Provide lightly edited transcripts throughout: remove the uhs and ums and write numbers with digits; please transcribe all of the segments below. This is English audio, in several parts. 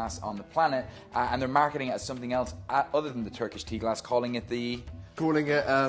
glass on the planet, and they're marketing it as something else other than the Turkish tea glass, calling it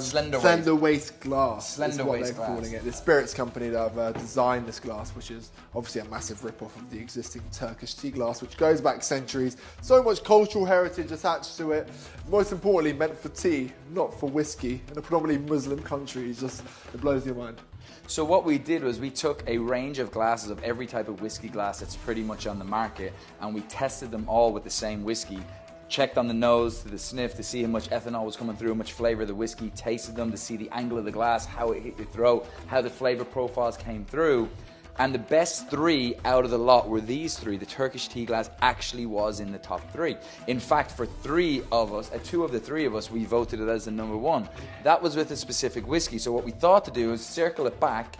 slender waist glass. Slender waist glass. Calling it. The spirits company that have designed this glass, which is obviously a massive rip-off of the existing Turkish tea glass, which goes back centuries. So much cultural heritage attached to it. Most importantly, meant for tea, not for whiskey. In a predominantly Muslim country, it blows your mind. So what we did was we took a range of glasses of every type of whiskey glass that's pretty much on the market, and we tested them all with the same whiskey. Checked on the nose to the sniff to see how much ethanol was coming through, how much flavour of the whiskey, tasted them to see the angle of the glass, how it hit your throat, how the flavour profiles came through. And the best 3 out of the lot were these 3. The Turkish tea glass actually was in the top 3. In fact, for 3 of us, 2 of the 3 of us, we voted it as the number 1. That was with a specific whiskey. So what we thought to do is circle it back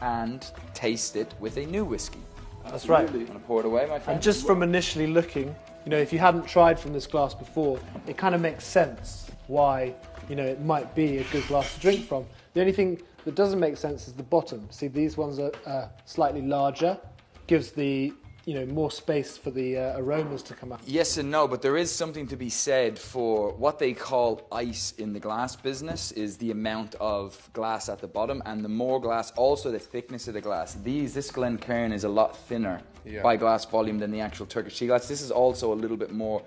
and taste it with a new whiskey. That's right. I'm going to pour it away, my friend. And just from initially looking, you know, if you hadn't tried from this glass before, it kind of makes sense why, you know, it might be a good glass to drink from. The only thing that doesn't make sense is the bottom. See, these ones are slightly larger, gives the, you know, more space for the aromas to come out. Yes and no, but there is something to be said for what they call ice in the glass business, is the amount of glass at the bottom, and the more glass, also the thickness of the glass. This Glencairn is a lot thinner by glass volume than the actual Turkish tea glass. This is also a little bit more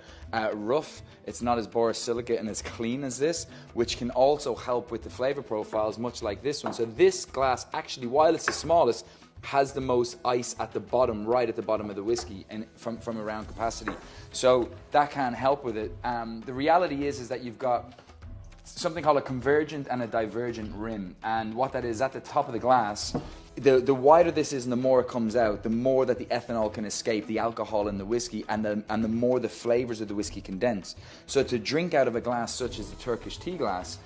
rough. It's not as borosilicate and as clean as this, which can also help with the flavour profiles, much like this one. So this glass, actually, while it's the smallest, has the most ice at the bottom, right at the bottom of the whiskey, and from around capacity. So that can help with it. The reality is that you've got something called a convergent and a divergent rim, and what that is, at the top of the glass, the wider this is and the more it comes out, the more that the ethanol can escape, the alcohol in the whiskey, and the more the flavours of the whiskey condense. So to drink out of a glass such as the Turkish tea glass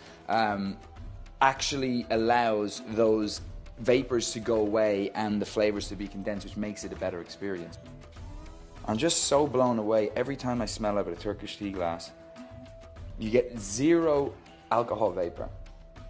actually allows those vapors to go away and the flavours to be condensed, which makes it a better experience. I'm just so blown away every time I smell out of a Turkish tea glass. You get 0 alcohol vapour.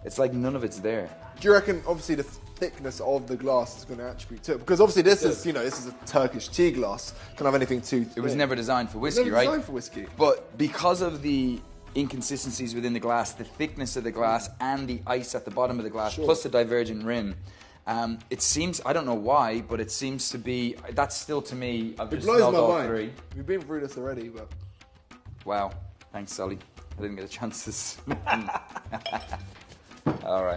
It's like none of it's there. Do you reckon, obviously, the thickness of the glass is going to attribute to it? Because obviously this is, you know, this is a Turkish tea glass. Can't have anything too thick. It was never designed for whiskey, right? Designed for whiskey. But because of the inconsistencies within the glass, the thickness of the glass, and the ice at the bottom of the glass, plus the divergent rim, it seems, I don't know why, but it seems to be, that's still to me, I've just smelled all 3. We've been through this already, but... Wow. Thanks, Sully. I didn't get a chance to... All right.